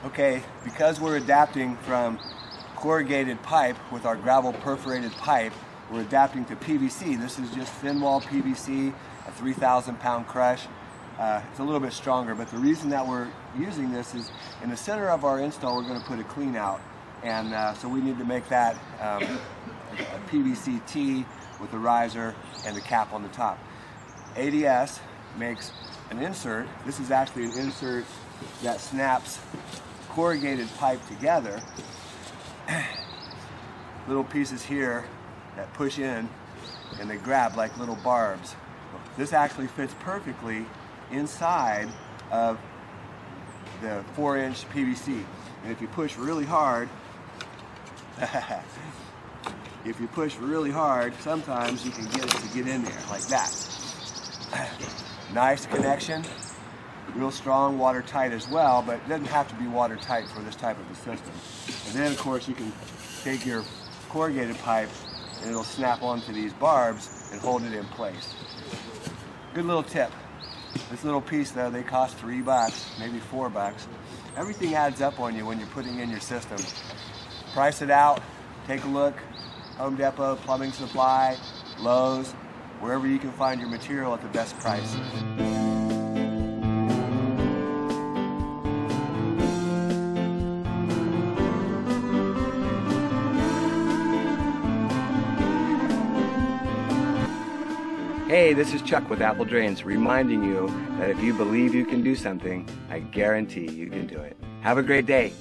Okay, because we're adapting from corrugated pipe with our gravel perforated pipe, we're adapting to PVC. This is just thin wall PVC, a 3,000 pound crush. It's a little bit stronger, but the reason that we're using this is in the center of our install we're going to put a clean out, and so we need to make that a PVC T with a riser and the cap on the top. ADS makes an insert. This is actually an insert that snaps corrugated pipe together. Little pieces here that push in and they grab like little barbs. This actually fits perfectly inside of the 4-inch PVC. And if you push really hard, sometimes you can get it to get in there like that. Nice connection, real strong, watertight as well, but it doesn't have to be watertight for this type of a system. And then of course you can take your corrugated pipe and it'll snap onto these barbs and hold it in place. Good little tip. This little piece though, they cost $3, maybe $4. Everything adds up on you when you're putting in your system. Price it out, take a look. Home Depot, Plumbing Supply, Lowe's, wherever you can find your material at the best price. Hey, this is Chuck with Apple Drains, reminding you that if you believe you can do something, I guarantee you can do it. Have a great day.